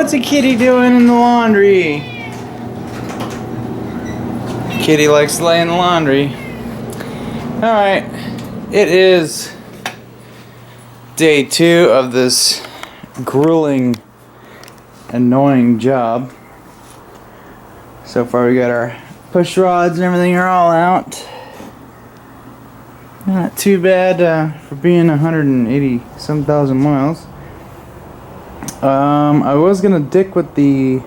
What's a kitty doing in the laundry? Kitty likes to lay in the laundry. Alright, it is day 2 of this grueling, annoying job. So far we got our push rods and everything are all out. Not too bad for being 180 some thousand miles. I was gonna dick with the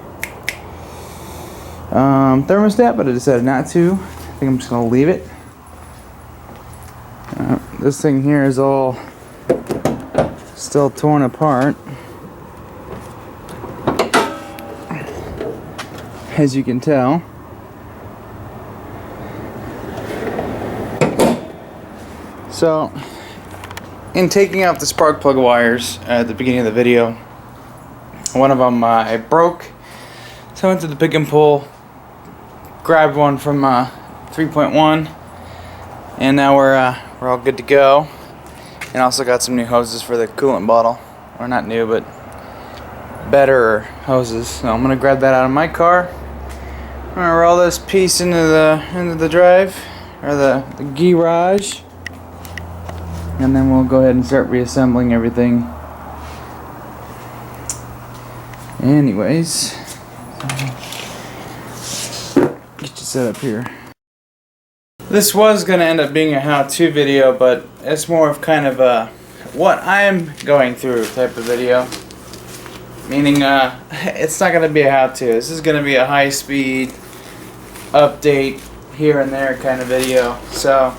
thermostat, but I decided not to. I think I'm just gonna leave it. This thing here is all still torn apart, as you can tell. So, in taking out the spark plug wires at the beginning of the video, one of them it broke. So I went to the pick and pull, grabbed one from 3.1, and now we're all good to go. And also got some new hoses for the coolant bottle, or not new, but better hoses. So I'm gonna grab that out of my car. I'm gonna roll this piece into the drive, or the garage, and then we'll go ahead and start reassembling everything. Anyways, get you set up here. This was going to end up being a how-to video, but it's more of kind of a what I'm going through type of video. Meaning, it's not going to be a how-to. This is going to be a high-speed update here and there kind of video. So,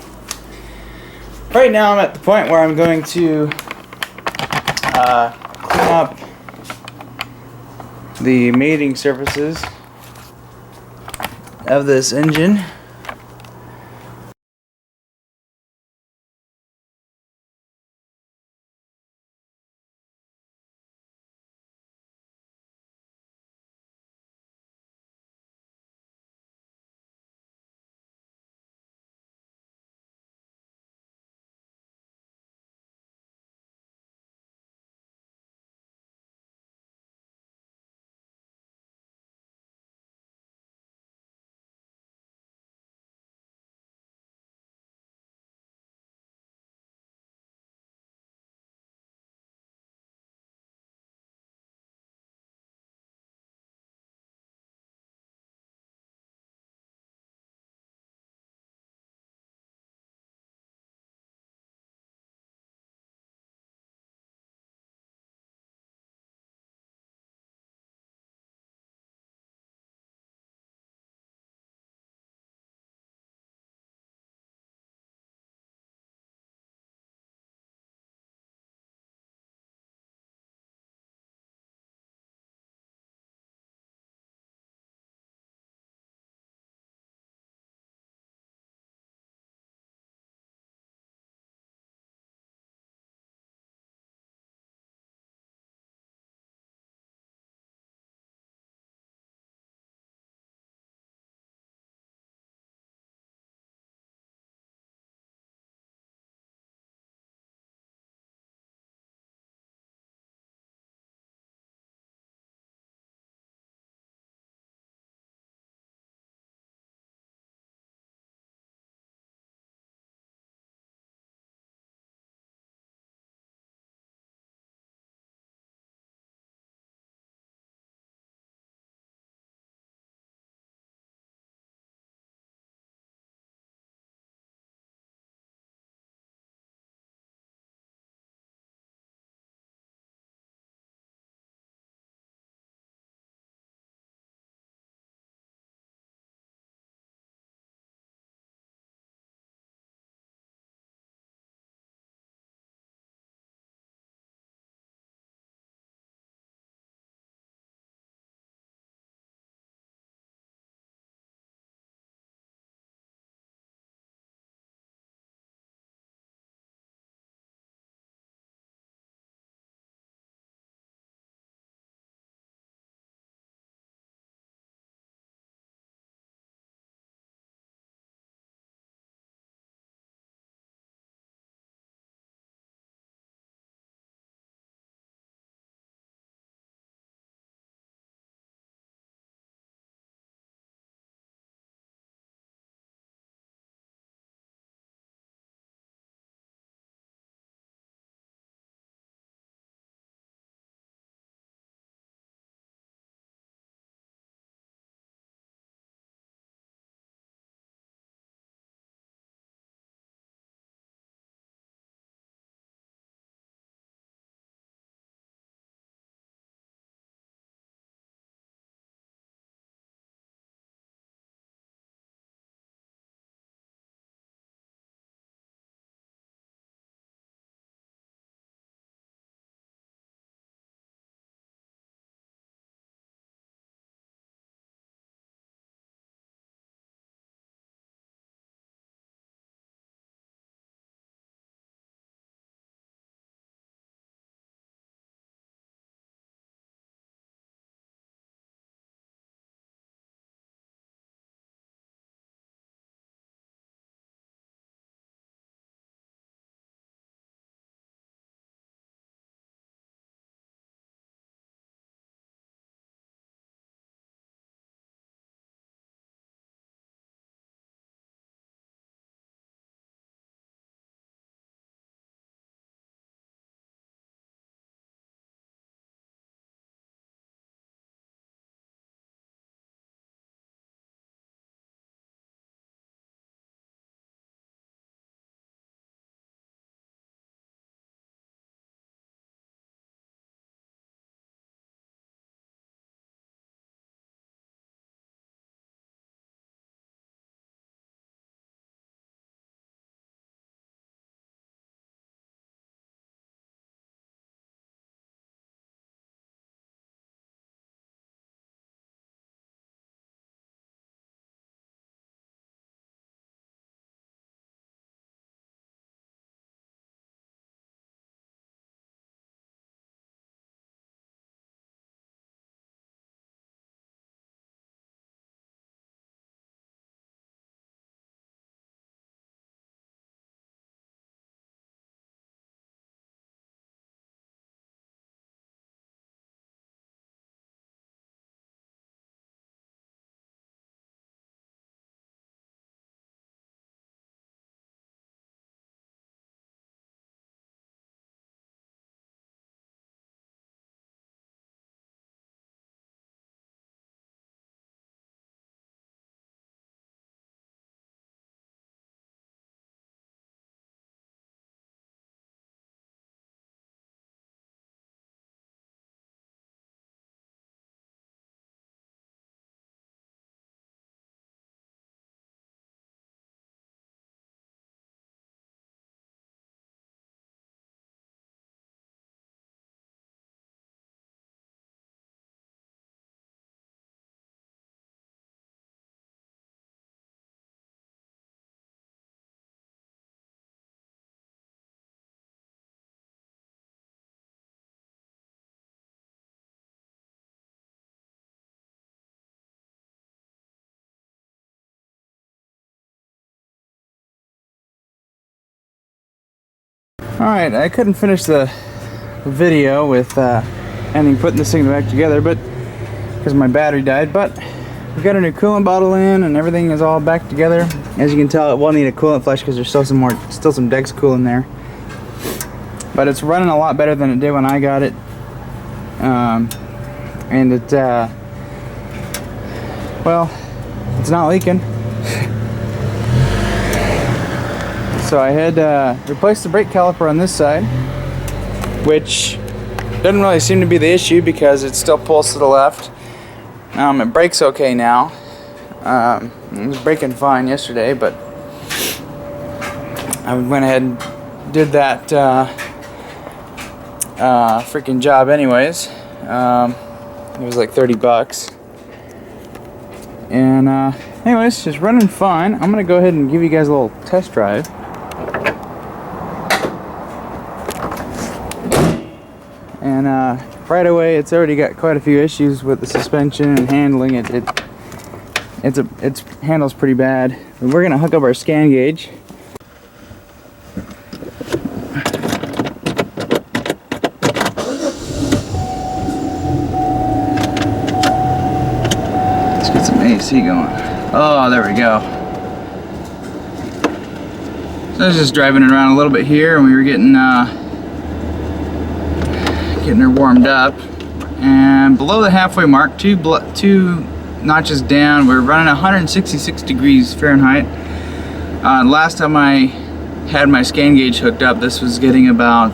right now I'm at the point where I'm going to clean up the mating surfaces of this engine. Alright, I couldn't finish the video with ending putting this thing back together, but because my battery died, but we got a new coolant bottle in and everything is all back together. As you can tell, it will need a coolant flush because there's still some Dex Cool in there. But it's running a lot better than it did when I got it. And it, well, it's not leaking. So I had replaced the brake caliper on this side, which doesn't really seem to be the issue because it still pulls to the left. It brakes okay now. It was braking fine yesterday, but I went ahead and did that freaking job anyways. It was like $30. And anyways, just running fine. I'm gonna go ahead and give you guys a little test drive. And right away, it's already got quite a few issues with the suspension and handling. It handles pretty bad. And we're gonna hook up our scan gauge. Let's get some AC going. Oh, there we go. So I was just driving it around a little bit here, and we were getting her warmed up, and below the halfway mark, two notches down, we're running 166 degrees Fahrenheit. Last time I had my scan gauge hooked up, this was getting about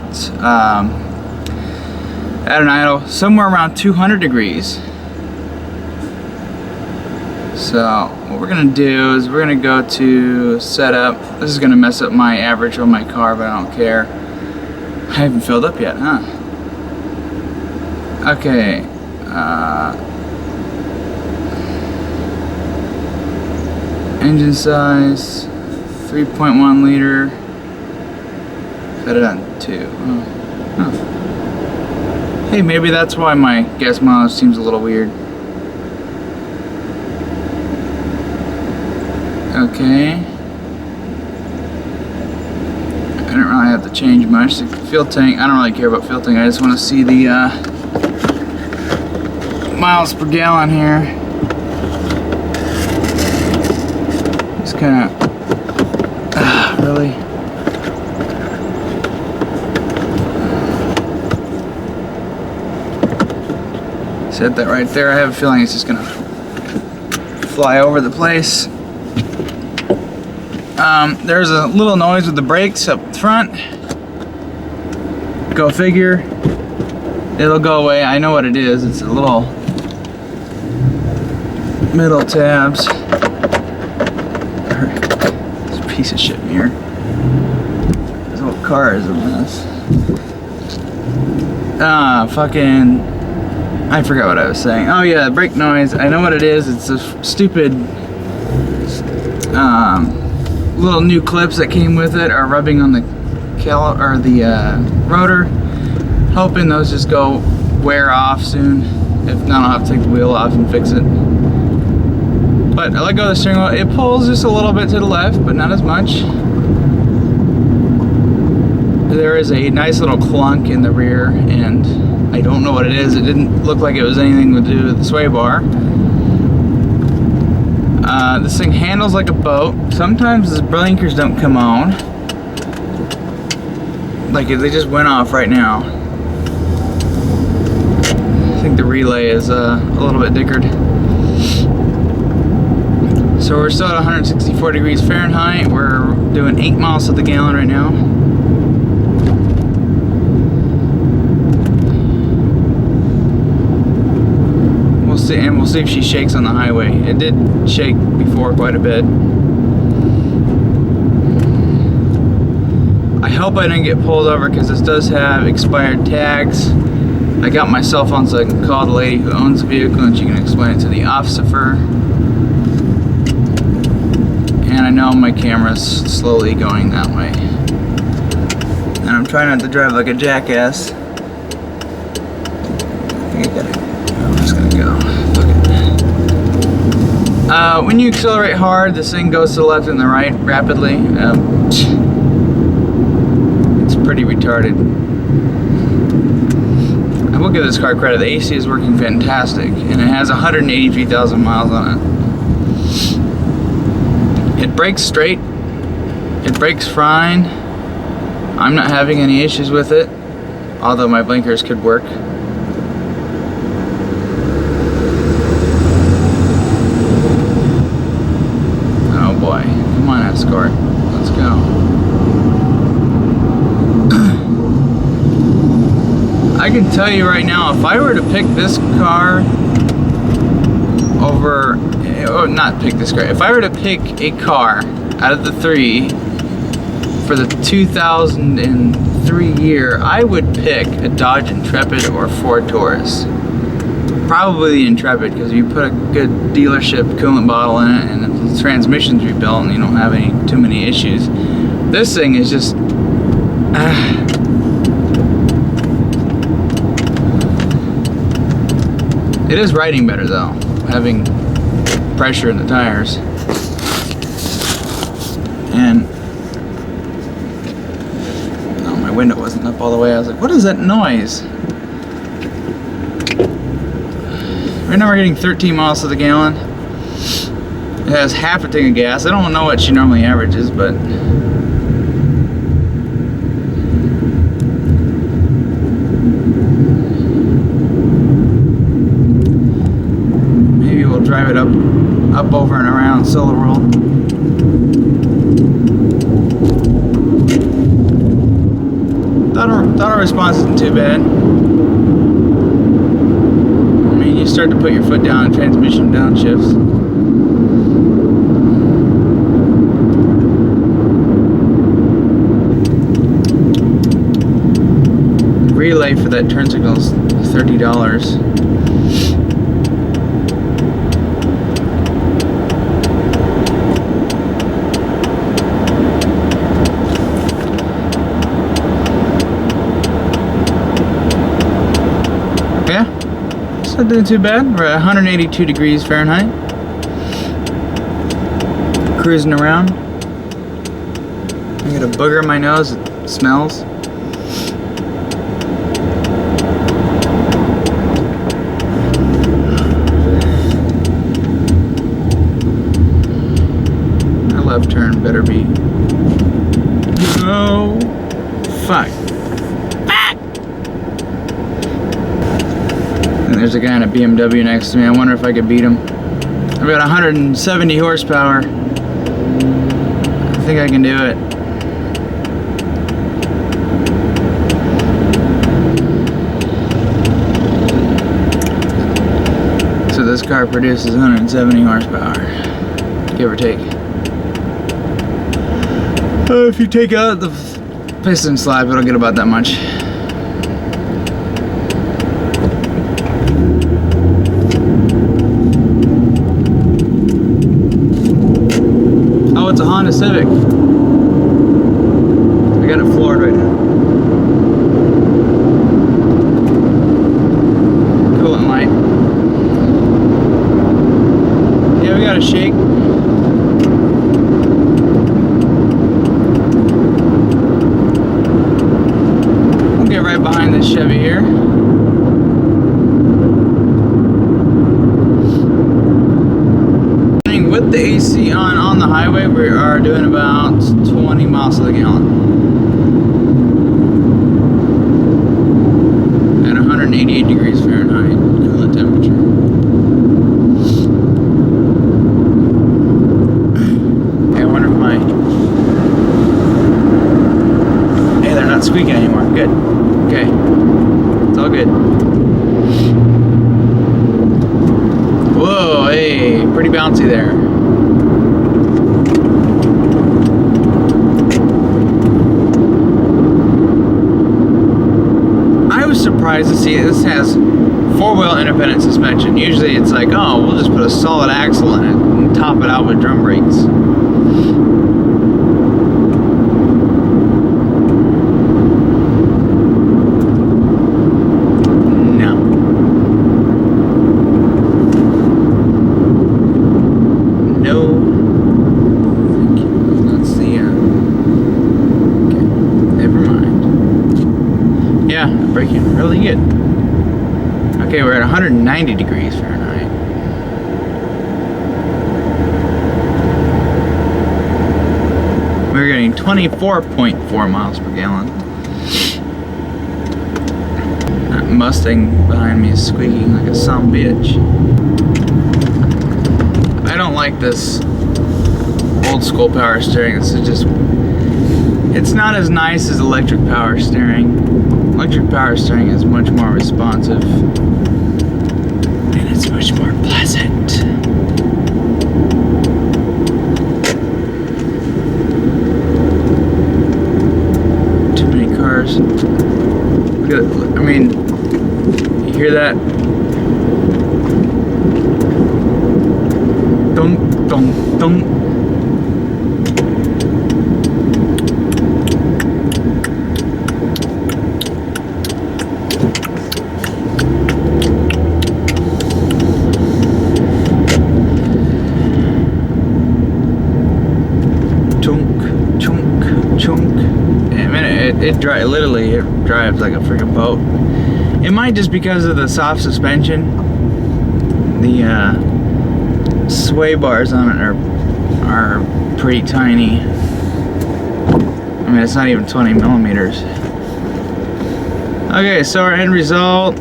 at an idle somewhere around 200 degrees. So what we're gonna do is we're gonna go to setup. This is gonna mess up my average on my car, but I don't care. I haven't filled up yet, huh? Okay, engine size, 3.1 liter, set it on 2. Oh. Hey, maybe that's why my gas mileage seems a little weird. Okay. I don't really have to change much. The fuel tank, I don't really care about fuel tank, I just want to see the miles per gallon here. Just kind of really. Set that right there. I have a feeling it's just gonna fly over the place. There's a little noise with the brakes up front. Go figure. It'll go away. I know what it is. It's a little middle tabs. This piece of shit mirror. This whole car is a mess. Fucking. I forgot what I was saying. Oh yeah, brake noise. I know what it is. It's a stupid little new clips that came with it are rubbing on the rotor. Hoping those just go wear off soon. If not, I'll have to take the wheel off and fix it. But I let go of the steering wheel. It pulls just a little bit to the left, but not as much. There is a nice little clunk in the rear, and I don't know what it is. It didn't look like it was anything to do with the sway bar. This thing handles like a boat. Sometimes the blinkers don't come on. Like they just went off right now. I think the relay is a little bit dickered. So we're still at 164 degrees Fahrenheit. We're doing 8 miles to the gallon right now. We'll see if she shakes on the highway. It did shake before quite a bit. I hope I didn't get pulled over because this does have expired tags. I got my cell phone so I can call the lady who owns the vehicle and she can explain it to the officer. And I know my camera's slowly going that way. And I'm trying not to drive like a jackass. I'm just gonna go. When you accelerate hard, this thing goes to the left and the right rapidly. It's pretty retarded. retarded. I will give this car credit. The AC is working fantastic, and it has 183,000 miles on it. It brakes straight. It brakes fine. I'm not having any issues with it, although my blinkers could work. Oh boy. Come on, Escort. Let's go. I can tell you right now, if I were to pick this car over, not pick this car, if I were to pick a car out of the three for the 2003 year, I would pick a Dodge Intrepid or Ford Taurus. Probably the Intrepid, because you put a good dealership coolant bottle in it and the transmission's rebuilt and you don't have too many issues. This thing is just it is riding better though, having pressure in the tires. And oh, my window wasn't up all the way. I was like, what is that noise? Right now we're getting 13 miles to the gallon. It has half a tank of gas. I don't know what she normally averages, but maybe we'll drive it up over and around Solo World. Thought our response isn't too bad. I mean, you start to put your foot down and transmission downshifts. Relay for that turn signal is $30. Not doing too bad. We're at 182 degrees Fahrenheit. Cruising around. I got a booger in my nose. It smells. My left turn better be. Oh, fuck. There's a guy in a BMW next to me. I wonder if I could beat him. I've got 170 horsepower. I think I can do it. So this car produces 170 horsepower, give or take. If you take out the piston slab, it'll get about that much. It's a Honda Civic. I got it floored right now. Coolant light. Yeah, we got a shake. We'll get right behind this Chevy here. With the AC on the highway, we are doing about 20 miles to the gallon at 188 degrees Fahrenheit coolant temperature. Hey, I wonder if hey, they're not squeaking anymore. Good. Okay. It's all good. Whoa, hey, pretty bouncy there. Surprised to see this has four-wheel independent suspension. Usually it's like, oh, we'll just put a solid axle in it and top it out with drum brakes. No. No. Thank you. That's the okay. Never mind. Yeah, braking really good. Okay, we're at 190 degrees Fahrenheit. We're getting 24.4 miles per gallon. That Mustang behind me is squeaking like a son bitch. I don't like this old school power steering. This is just, it's not as nice as electric power steering. Electric power steering is much more responsive and it's much more pleasant. Too many cars. Look at it. I mean, you hear that? Dunk, dunk, dunk. It drives like a freaking boat. It might just because of the soft suspension. The sway bars on it are pretty tiny. I mean, it's not even 20 millimeters. Okay, so our end result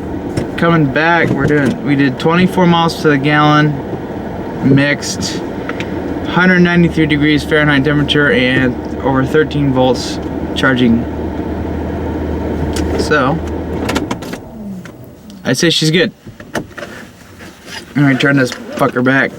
coming back. We did 24 miles to the gallon, mixed, 193 degrees Fahrenheit temperature, and over 13 volts charging. So, I'd say she's good. I'm gonna turn this fucker back.